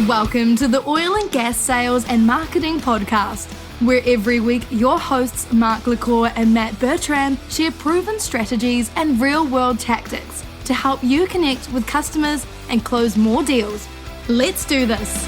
Welcome to the Oil and Gas Sales and Marketing Podcast, where every week your hosts Mark LaCour and Matt Bertram share proven strategies and real-world tactics to help you connect with customers and close more deals. Let's do this.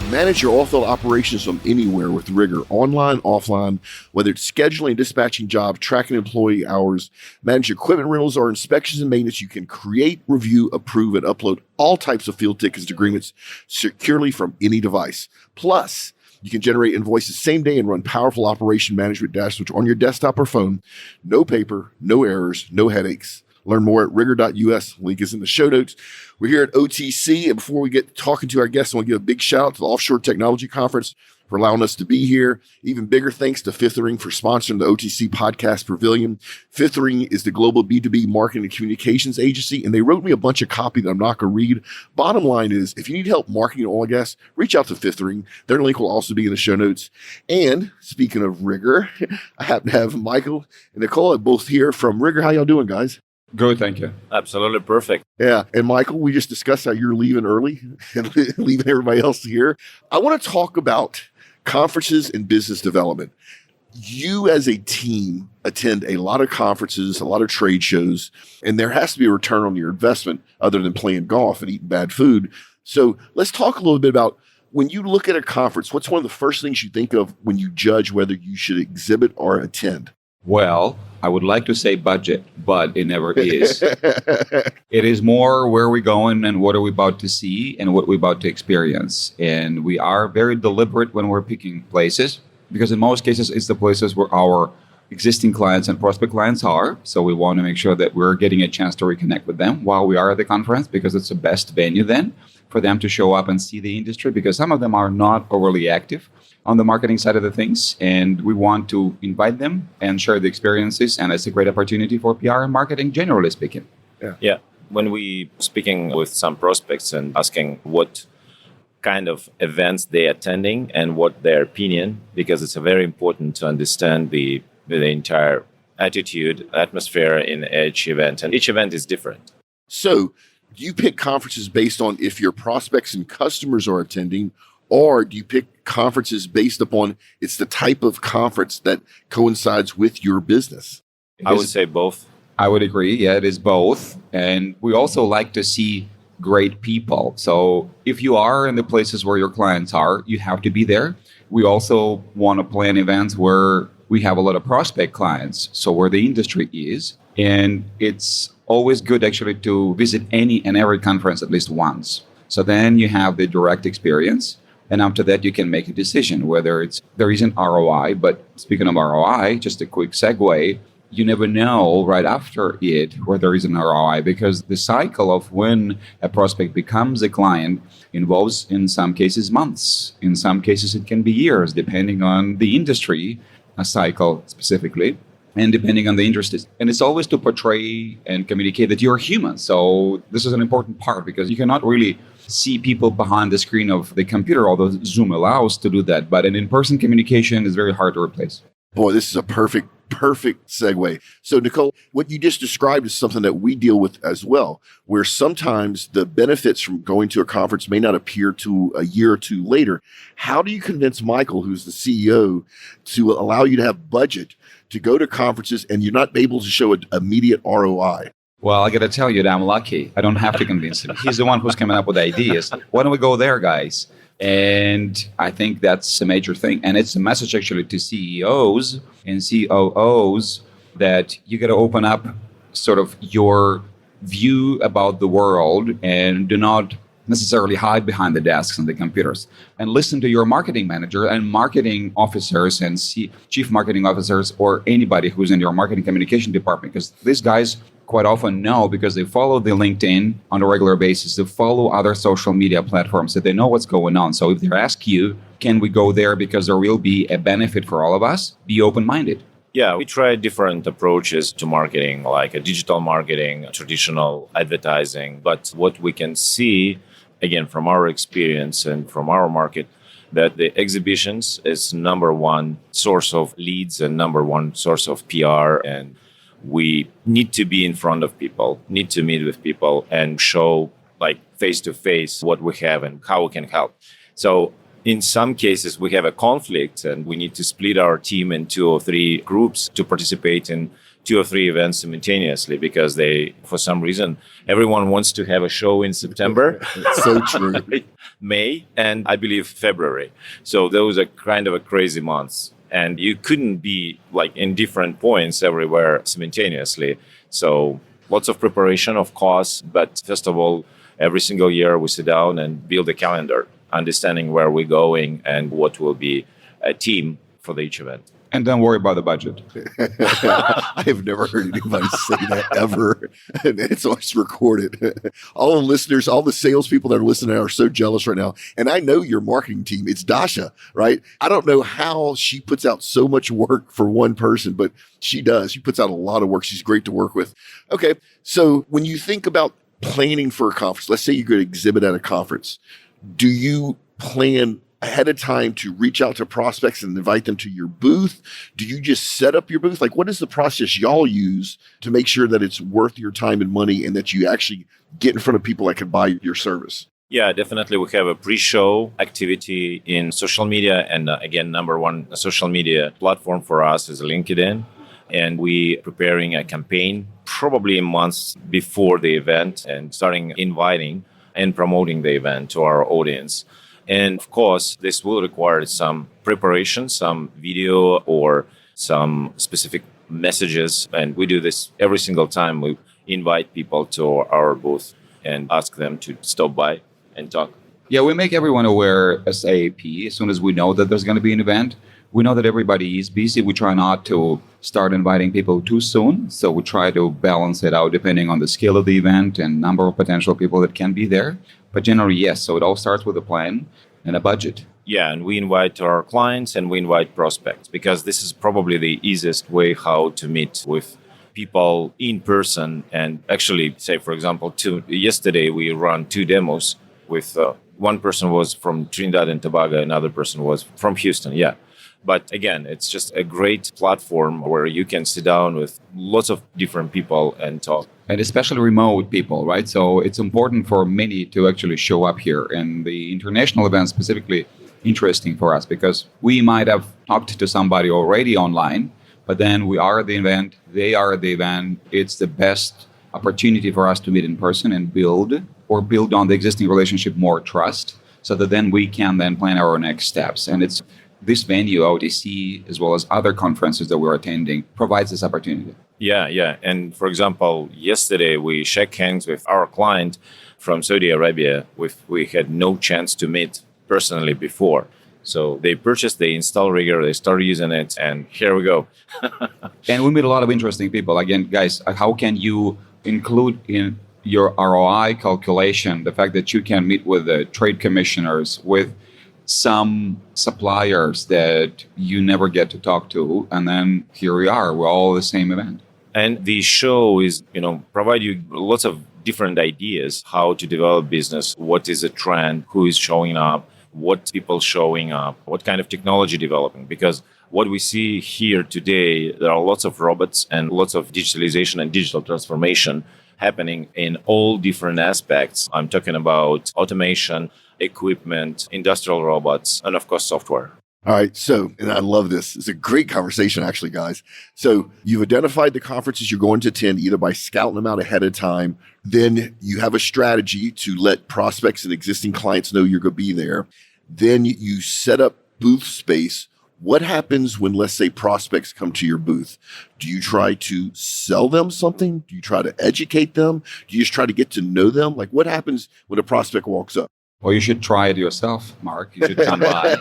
Manage your oil field operations from anywhere with Rigor, online, offline, whether it's scheduling and dispatching jobs, tracking employee hours, manage equipment rentals or inspections and maintenance. You can create, review, approve, and upload all types of field tickets and agreements securely from any device. Plus, you can generate invoices same day and run powerful operation management dashboards on your desktop or phone. No paper, no errors, no headaches. Learn more at rigor.us. Link is in the show notes. We're here at OTC, and before we get talking to our guests, I want to give a big shout out to the Offshore Technology Conference for allowing us to be here. Even bigger thanks to Fifth Ring for sponsoring the OTC Podcast Pavilion. Fifth Ring is the global B2B marketing and communications agency, and they wrote me a bunch of copy that I'm not going to read. Bottom line is, if you need help marketing oil and gas, reach out to Fifth Ring. Their link will also be in the show notes. And speaking of Rigor, I happen to have Michael and Nikolai both here from Rigor. How y'all doing, guys? Good, thank you. Absolutely perfect. Yeah. And Michael, we just discussed how you're leaving early and leaving everybody else here. I want to talk about conferences and business development. You as a team attend a lot of conferences, a lot of trade shows, and there has to be a return on your investment other than playing golf and eating bad food. So let's talk a little bit about when you look at a conference, what's one of the first things you think of when you judge whether you should exhibit or attend? Well, I would like to say budget, but it never is. It is more where we're going and what are we about to see and what we're about to experience. And we are very deliberate when we're picking places because in most cases, it's the places where our existing clients and prospect clients are. So we want to make sure that we're getting a chance to reconnect with them while we are at the conference because it's the best venue then for them to show up and see the industry because some of them are not overly active on the marketing side of the things, and we want to invite them and share the experiences, and it's a great opportunity for PR and marketing, generally speaking. Yeah. When we speaking with some prospects and asking what kind of events they're attending and what their opinion, because it's very important to understand the entire attitude, atmosphere in each event, and each event is different. So do you pick conferences based on if your prospects and customers are attending, or do you pick conferences based upon it's the type of conference that coincides with your business? I would say both. I would agree. Yeah, it is both. And we also like to see great people. So if you are in the places where your clients are, you have to be there. We also want to plan events where we have a lot of prospect clients, so where the industry is. And it's always good actually to visit any and every conference at least once. So then you have the direct experience. And after that, you can make a decision whether there is an ROI. But speaking of ROI, just a quick segue, you never know right after it where there is an ROI because the cycle of when a prospect becomes a client involves, in some cases, months. In some cases, it can be years, depending on the industry, a cycle specifically, and depending on the interest. And it's always to portray and communicate that you're human. So this is an important part because you cannot really see people behind the screen of the computer, although Zoom allows to do that. But an in-person communication is very hard to replace. Boy, this is a perfect segue. So, Nicole, what you just described is something that we deal with as well, where sometimes the benefits from going to a conference may not appear to a year or two later. How do you convince Michael, who's the CEO, to allow you to have budget to go to conferences and you're not able to show an immediate ROI? Well, I got to tell you that I'm lucky. I don't have to convince him. He's the one who's coming up with ideas. Why don't we go there, guys? And I think that's a major thing. And it's a message actually to CEOs and COOs that you got to open up sort of your view about the world and do not necessarily hide behind the desks and the computers, and listen to your marketing manager and marketing officers and chief marketing officers or anybody who's in your marketing communication department, because these guys quite often know because they follow the LinkedIn on a regular basis, they follow other social media platforms, so they know what's going on. So if they ask you, can we go there because there will be a benefit for all of us, be open-minded. Yeah, we try different approaches to marketing, like a digital marketing, traditional advertising. But what we can see, again, from our experience and from our market, that the exhibitions is number one source of leads and number one source of PR and we need to be in front of people, need to meet with people and show like face to face what we have and how we can help. So in some cases, we have a conflict and we need to split our team in 2 or 3 groups to participate in 2 or 3 events simultaneously because for some reason, everyone wants to have a show in September. So true. May, and I believe February. So those are kind of a crazy months. And you couldn't be like in different points everywhere simultaneously. So lots of preparation, of course. But first of all, every single year we sit down and build a calendar, understanding where we're going and what will be a team for each event. And don't worry about the budget. I have never heard anybody say that ever. And it's always recorded. All the listeners, all the salespeople that are listening are so jealous right now. And I know your marketing team. It's Dasha, right? I don't know how she puts out so much work for one person, but she does. She puts out a lot of work. She's great to work with. Okay. So when you think about planning for a conference, let's say you're going to exhibit at a conference, do you plan ahead of time to reach out to prospects and invite them to your booth? Do you just set up your booth? Like, what is the process y'all use to make sure that it's worth your time and money and that you actually get in front of people that can buy your service? Yeah, definitely. We have a pre-show activity in social media. And again, number one social media platform for us is LinkedIn. And we preparing a campaign probably months before the event and starting inviting and promoting the event to our audience. And of course, this will require some preparation, some video or some specific messages. And we do this every single time we invite people to our booth and ask them to stop by and talk. Yeah, we make everyone aware as AAP as soon as we know that there's going to be an event. We know that everybody is busy. We try not to start inviting people too soon. So we try to balance it out depending on the scale of the event and number of potential people that can be there. But generally, yes. So it all starts with a plan and a budget. Yeah, and we invite our clients and we invite prospects because this is probably the easiest way how to meet with people in person. And actually, say, for example, yesterday we ran 2 demos with one person was from Trinidad and Tobago, another person was from Houston. Yeah. But again, it's just a great platform where you can sit down with lots of different people and talk. And especially remote people, right? So it's important for many to actually show up here. And the international event specifically interesting for us because we might have talked to somebody already online, but then we are at the event, they are at the event. It's the best opportunity for us to meet in person and build on the existing relationship more trust so that then we can then plan our next steps. And it's this venue, OTC, as well as other conferences that we're attending, provides this opportunity. Yeah. And for example, yesterday we shook hands with our client from Saudi Arabia. We had no chance to meet personally before. So they purchased, they installed Rigor, they started using it, and here we go. And we meet a lot of interesting people. Again, guys, how can you include in your ROI calculation the fact that you can meet with the trade commissioners, with some suppliers that you never get to talk to, and then here we are, we're all the same event. And the show is, provide you lots of different ideas how to develop business, what is a trend, who is showing up, what people showing up, what kind of technology developing. Because what we see here today, there are lots of robots and lots of digitalization and digital transformation happening in all different aspects. I'm talking about automation, equipment, industrial robots, and of course, software. All right. So, and I love this. It's a great conversation, actually, guys. So you've identified the conferences you're going to attend either by scouting them out ahead of time. Then you have a strategy to let prospects and existing clients know you're going to be there. Then you set up booth space. What happens when, let's say, prospects come to your booth? Do you try to sell them something? Do you try to educate them? Do you just try to get to know them? Like, what happens when a prospect walks up? Well, you should try it yourself, Mark. You should come by.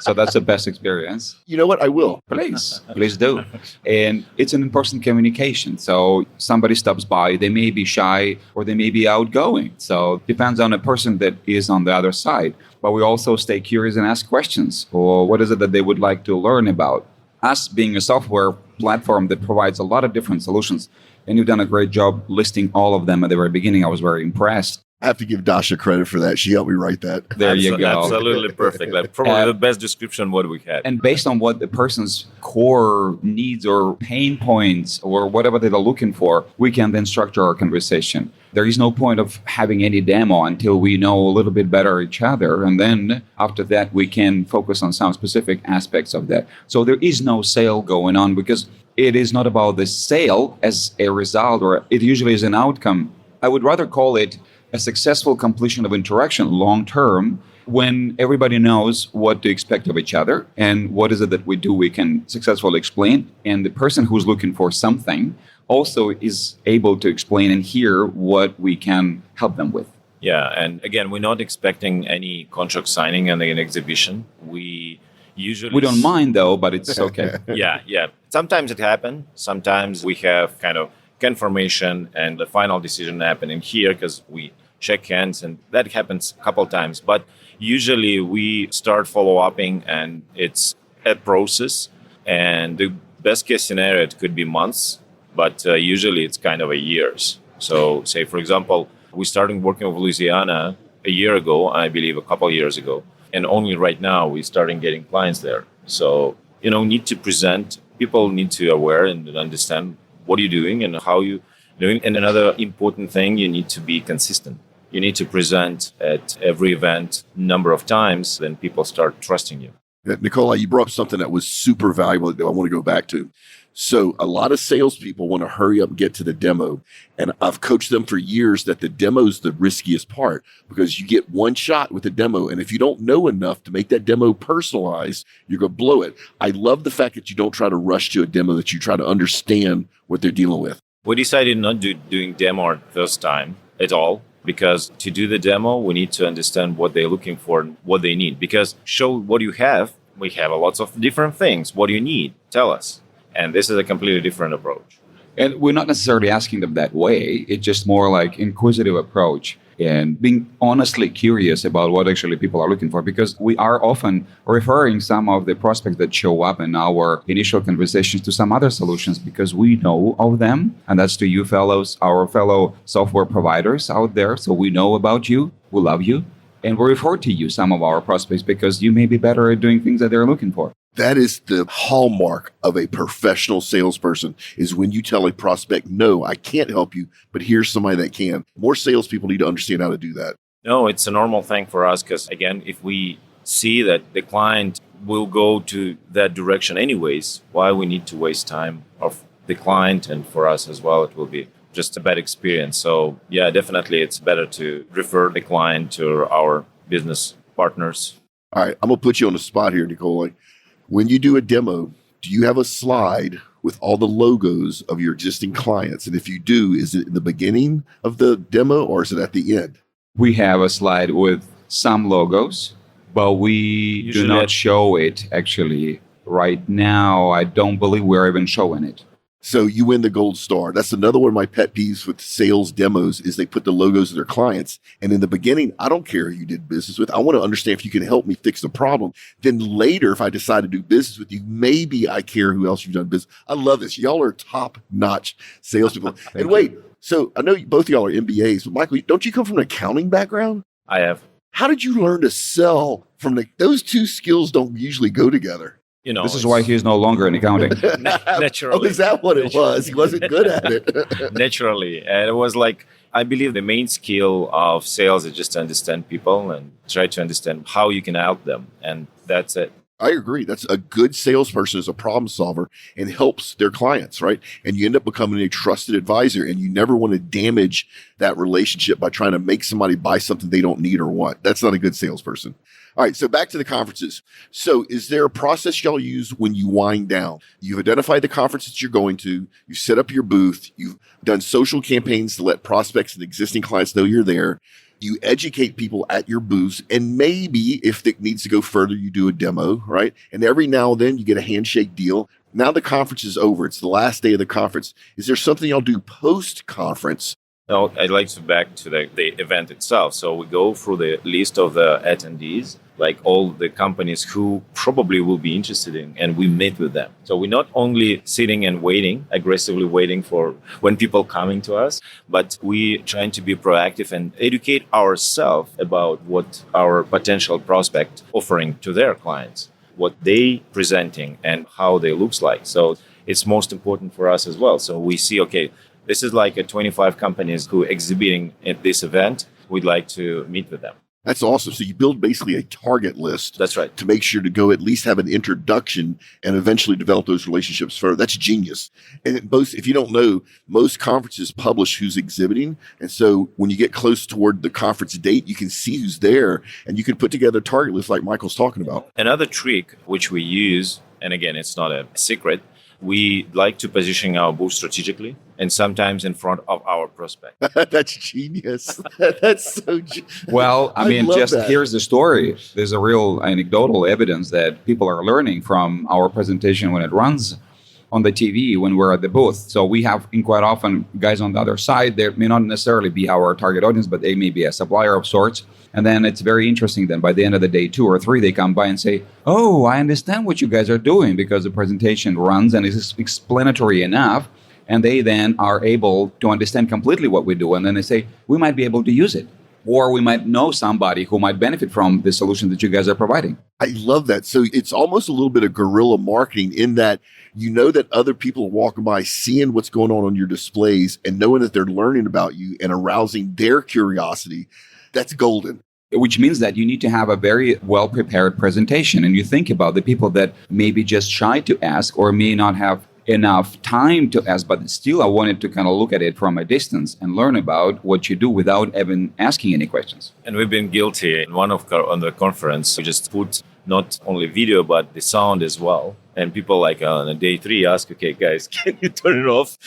So that's the best experience. You know what? I will. Please do. And it's an in-person communication. So somebody stops by, they may be shy or they may be outgoing. So it depends on the person that is on the other side. But we also stay curious and ask questions. Or what is it that they would like to learn about? Us being a software platform that provides a lot of different solutions. And you've done a great job listing all of them at the very beginning. I was very impressed. I have to give Dasha credit for that. She helped me write that. There you go. Absolutely perfect. Like probably the best description what we had. And based on what the person's core needs or pain points or whatever they're looking for, we can then structure our conversation. There is no point of having any demo until we know a little bit better each other. And then after that, we can focus on some specific aspects of that. So there is no sale going on because it is not about the sale as a result, or it usually is an outcome. I would rather call it a successful completion of interaction long term when everybody knows what to expect of each other and what is it that we do we can successfully explain. And the person who's looking for something also is able to explain and hear what we can help them with. Yeah. And again, we're not expecting any contract signing and an exhibition. We don't mind though, but it's okay. Yeah. Sometimes it happens. Sometimes we have kind of confirmation and the final decision happening here because we shake hands, and that happens a couple times. But usually we start follow-upping, and it's a process. And the best case scenario, it could be months, but usually it's kind of a years. So say, for example, we started working with Louisiana a year ago, I believe a couple of years ago. And only right now we starting getting clients there. So, need to present. People need to aware and understand what you're doing and how you're doing. And another important thing, you need to be consistent. You need to present at every event number of times, then people start trusting you. Yeah, Nikolai, you brought up something that was super valuable that I want to go back to. So a lot of salespeople want to hurry up and get to the demo. And I've coached them for years that the demo is the riskiest part because you get one shot with the demo. And if you don't know enough to make that demo personalized, you're going to blow it. I love the fact that you don't try to rush to a demo, that you try to understand what they're dealing with. We decided not doing demo at first time at all. Because to do the demo, we need to understand what they're looking for and what they need. Because show what you have. We have a lots of different things. What do you need? Tell us. And this is a completely different approach. And we're not necessarily asking them that way. It's just more like inquisitive approach and being honestly curious about what actually people are looking for, because we are often referring some of the prospects that show up in our initial conversations to some other solutions because we know of them. And that's to you fellows, our fellow software providers out there. So we know about you, we love you, and we refer to you some of our prospects because you may be better at doing things that they're looking for. That is the hallmark of a professional salesperson, is when you tell a prospect, no, I can't help you, but here's somebody that can. More salespeople need to understand how to do that. No, it's a normal thing for us because, again, if we see that the client will go to that direction anyways, why we need to waste time of the client, and for us as well, it will be just a bad experience. So, yeah, definitely it's better to refer the client to our business partners. All right, I'm going to put you on the spot here, Nikolai. When you do a demo, do you have a slide with all the logos of your existing clients? And if you do, is it in the beginning of the demo or is it at the end? We have a slide with some logos, but we do not show it actually. Right now, I don't believe we're even showing it. So you win the gold star. That's another one of my pet peeves with sales demos is they put the logos of their clients. And in the beginning, I don't care who you did business with. I want to understand if you can help me fix the problem. Then later, if I decide to do business with you, maybe I care who else you've done business. I love this. Y'all are top-notch salespeople. And wait, so I know both of y'all are MBAs, but Michael, don't you come from an accounting background? I have. How did you learn to sell from those two skills don't usually go together? This is why he's no longer in accounting. Naturally. Oh, is that what it was? He wasn't good at it. Naturally. And it was like, I believe the main skill of sales is just to understand people and try to understand how you can help them. And that's it. I agree. That's a good salesperson is a problem solver and helps their clients, right? And you end up becoming a trusted advisor, and you never want to damage that relationship by trying to make somebody buy something they don't need or want. That's not a good salesperson. All right, so back to the conferences. So is there a process y'all use when you wind down? You've identified the conferences you're going to, you set up your booth, you've done social campaigns to let prospects and existing clients know you're there. You educate people at your booths, and maybe if it needs to go further, you do a demo, right? And every now and then you get a handshake deal. Now the conference is over. It's the last day of the conference. Is there something y'all do post-conference? No, I'd like to back to the event itself. So we go through the list of the attendees, like all the companies who probably will be interested in, and we meet with them. So we're not only sitting and waiting, aggressively waiting for when people coming to us, but we trying to be proactive and educate ourselves about what our potential prospect offering to their clients, what they presenting and how they looks like. So it's most important for us as well. So we see, okay, this is like a 25 companies who exhibiting at this event. We'd like to meet with them. That's awesome. So you build basically a target list. That's right. To make sure to go at least have an introduction and eventually develop those relationships further. That's genius. And both, if you don't know, most conferences publish who's exhibiting. And so when you get close toward the conference date, you can see who's there and you can put together a target list like Michael's talking about. Another trick which we use, and again, it's not a secret, we like to position our booth strategically and sometimes in front of our prospect. That's genius. That's so Well, I mean, just that. Here's the story. There's a real anecdotal evidence that people are learning from our presentation when it runs on the TV when we're at the booth. So we have quite often guys on the other side. They may not necessarily be our target audience, but they may be a supplier of sorts. And then it's very interesting then by the end of the day, 2 or 3, they come by and say, oh, I understand what you guys are doing because the presentation runs and is explanatory enough. And they then are able to understand completely what we do. And then they say, we might be able to use it. Or we might know somebody who might benefit from the solution that you guys are providing. I love that. So it's almost a little bit of guerrilla marketing in that you know that other people are walking by, seeing what's going on your displays and knowing that they're learning about you and arousing their curiosity. That's golden. Which means that you need to have a very well-prepared presentation. And you think about the people that may be just shy to ask or may not have enough time to ask, but still I wanted to kind of look at it from a distance and learn about what you do without even asking any questions. And we've been guilty. In one of on the conference, we just put not only video, but the sound as well. And people like on day 3 ask, okay, guys, can you turn it off?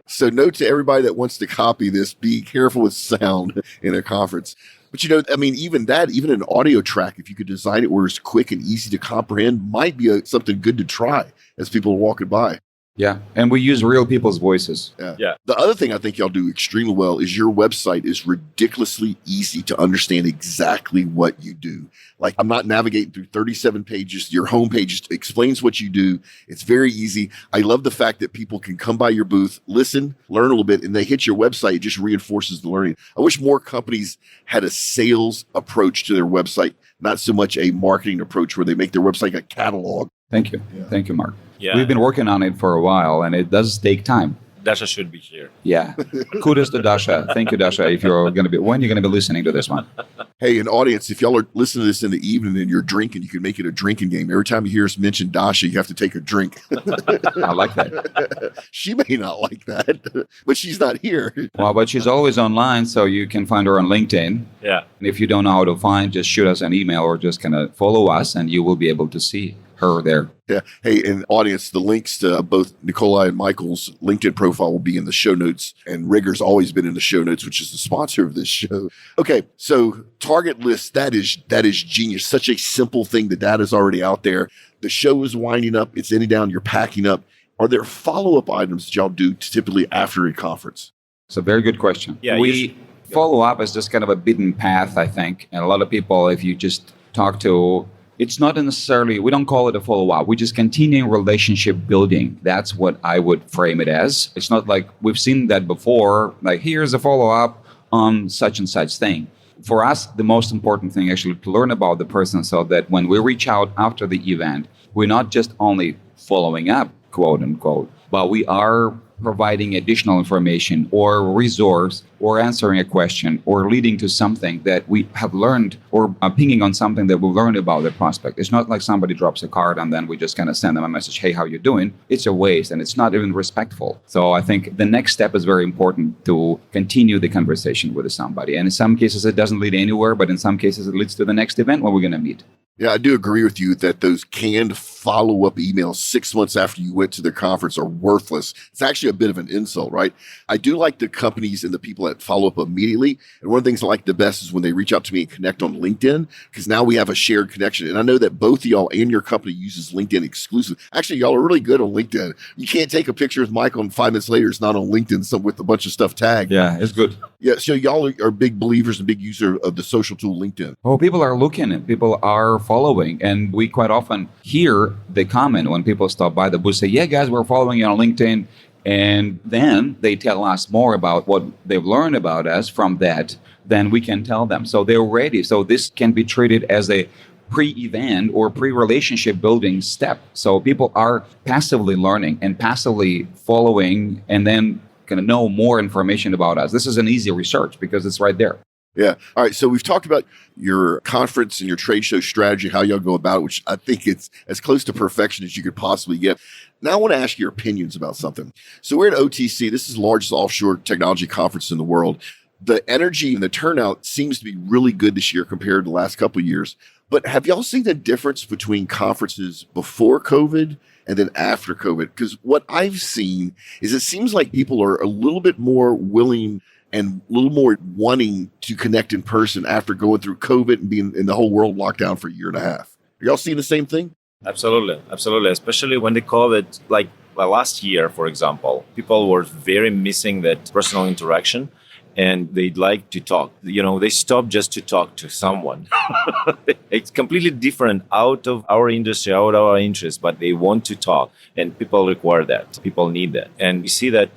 So note to everybody that wants to copy this, be careful with sound in a conference. But I mean, even an audio track, if you could design it where it's quick and easy to comprehend, might be something good to try as people are walking by. Yeah, and we use real people's voices. Yeah. The other thing I think y'all do extremely well is your website is ridiculously easy to understand exactly what you do. Like I'm not navigating through 37 pages. Your homepage explains what you do. It's very easy. I love the fact that people can come by your booth, listen, learn a little bit, and they hit your website. It just reinforces the learning. I wish more companies had a sales approach to their website, not so much a marketing approach where they make their website a catalog. Thank you. Yeah. Thank you, Mark. Yeah. We've been working on it for a while, and it does take time. Dasha should be here. Yeah. Kudos to Dasha. Thank you, Dasha, when you're going to be listening to this one. Hey, an audience, if y'all are listening to this in the evening and you're drinking, you can make it a drinking game. Every time you hear us mention Dasha, you have to take a drink. I like that. She may not like that, but she's not here. Well, but she's always online, so you can find her on LinkedIn. Yeah. And if you don't know how to find, just shoot us an email or just kind of follow us, and you will be able to see her there. Yeah. Hey, and audience, the links to both Nikolai and Michael's LinkedIn profile will be in the show notes. And Rigger's always been in the show notes, which is the sponsor of this show. Okay. So target list, that is genius. Such a simple thing. The data's already out there. The show is winding up. It's ending down. You're packing up. Are there follow-up items that y'all do typically after a conference? It's a very good question. Yeah, we follow up as just kind of a beaten path, I think. And a lot of people, if you just talk to, it's not necessarily, we don't call it a follow-up. We just continue relationship building. That's what I would frame it as. It's not like we've seen that before, like here's a follow-up on such and such thing. For us, the most important thing actually to learn about the person so that when we reach out after the event, we're not just only following up, quote unquote, but we are providing additional information or resource or answering a question or leading to something that we have learned or pinging on something that we learned about the prospect. It's not like somebody drops a card and then we just kind of send them a message, hey, how you doing? It's a waste and it's not even respectful. So I think the next step is very important to continue the conversation with somebody. And in some cases, it doesn't lead anywhere, but in some cases, it leads to the next event where we're going to meet. Yeah, I do agree with you that those canned follow-up emails 6 months after you went to their conference are worthless. It's actually a bit of an insult, right? I do like the companies and the people that follow up immediately. And one of the things I like the best is when they reach out to me and connect on LinkedIn, because now we have a shared connection. And I know that both of y'all and your company uses LinkedIn exclusively. Actually, y'all are really good on LinkedIn. You can't take a picture with Michael and 5 minutes later, it's not on LinkedIn with a bunch of stuff tagged. Yeah, it's good. Yeah, so y'all are big believers and big user of the social tool LinkedIn. Oh, people are looking and people are following. And we quite often hear the comment when people stop by the booth, say, yeah, guys, we're following you on LinkedIn. And then they tell us more about what they've learned about us from that than we can tell them. So they're ready. So this can be treated as a pre-event or pre-relationship building step. So people are passively learning and passively following and then going to know more information about us. This is an easy research because it's right there. Yeah. All right. So we've talked about your conference and your trade show strategy, how y'all go about it, which I think it's as close to perfection as you could possibly get. Now I want to ask your opinions about something. So we're at OTC. This is the largest offshore technology conference in the world. The energy and the turnout seems to be really good this year compared to the last couple of years. But have y'all seen the difference between conferences before COVID and then after COVID? Because what I've seen is it seems like people are a little bit more willing and a little more wanting to connect in person after going through COVID and being in the whole world locked down for a year and a half. Are y'all seeing the same thing? Absolutely. Especially when the COVID, last year, for example, people were very missing that personal interaction. And they'd like to talk. They stop just to talk to someone. It's completely different out of our industry, out of our interest, but they want to talk. And people require that. People need that. And we see that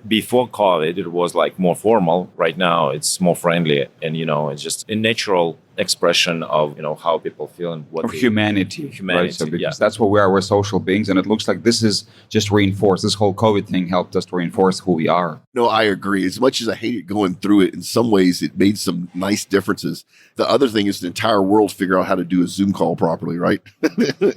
before COVID, it was more formal. Right now, it's more friendly. And, it's just a natural expression of, how people feel and what humanity. Humanity, right? So because that's what we are. We're social beings. And it looks like this is just reinforced. This whole COVID thing helped us to reinforce who we are. No, I agree. As much as I hated going through it, in some ways, it made some nice differences. The other thing is the entire world figure out how to do a Zoom call properly, right?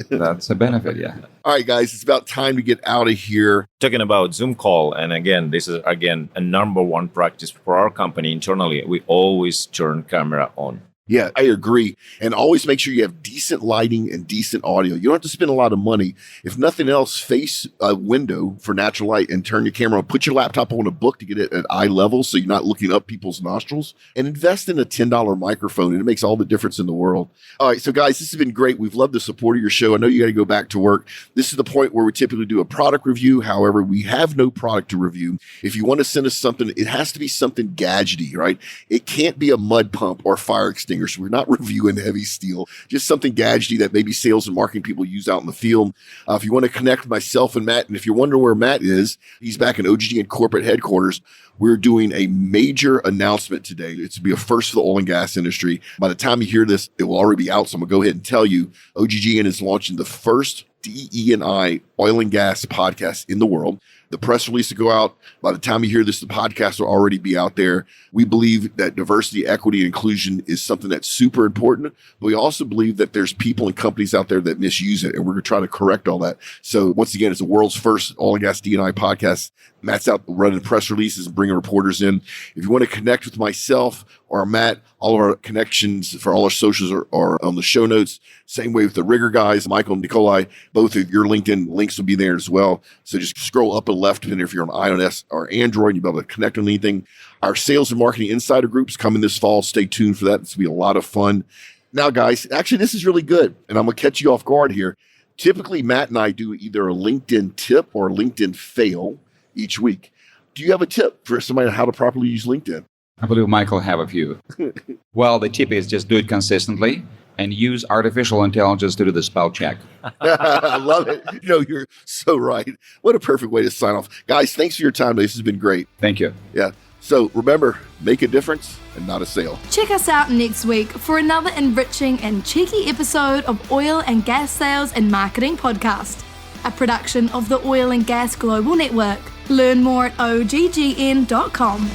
That's a benefit, yeah. All right, guys, it's about time to get out of here. Talking about Zoom call, and again, this is, a number one practice for our company internally. We always turn camera on. Yeah, I agree. And always make sure you have decent lighting and decent audio. You don't have to spend a lot of money. If nothing else, face a window for natural light and turn your camera on. Put your laptop on a book to get it at eye level so you're not looking up people's nostrils. And invest in a $10 microphone, and it makes all the difference in the world. All right, so guys, this has been great. We've loved the support of your show. I know you got to go back to work. This is the point where we typically do a product review. However, we have no product to review. If you want to send us something, it has to be something gadgety, right? It can't be a mud pump or fire extinguisher. We're not reviewing heavy steel, just something gadgety that maybe sales and marketing people use out in the field. If you want to connect with myself and Matt, and if you're wondering where Matt is, he's back in OGGN corporate headquarters. We're doing a major announcement today. It's to be a first for the oil and gas industry. By the time you hear this, it will already be out. So I'm going to go ahead and tell you, OGGN is launching the first DE&I oil and gas podcast in the world. The press release will go out. By the time you hear this, the podcast will already be out there. We believe that diversity, equity, and inclusion is something that's super important. But we also believe that there's people and companies out there that misuse it, and we're going to try to correct all that. So once again, it's the world's first oil and gas D&I podcast. Matt's out running press releases and bringing reporters in. If you want to connect with myself or Matt, all of our connections for all our socials are on the show notes. Same way with the Rigger guys, Michael and Nikolai. Both of your LinkedIn links will be there as well. So just scroll up and left, and if you're on iOS or Android, you'll be able to connect on anything. Our sales and marketing insider groups coming this fall. Stay tuned for that. This will be a lot of fun. Now, guys, actually, this is really good, and I'm going to catch you off guard here. Typically, Matt and I do either a LinkedIn tip or a LinkedIn fail each week. Do you have a tip for somebody on how to properly use LinkedIn? I believe Michael have a few. Well, the tip is just do it consistently and use artificial intelligence to do the spell check. I love it. You're so right. What a perfect way to sign off. Guys, thanks for your time today. This has been great. Thank you. Yeah. So remember, make a difference and not a sale. Check us out next week for another enriching and cheeky episode of Oil and Gas Sales and Marketing Podcast, a production of the Oil and Gas Global Network. Learn more at OGGN.com.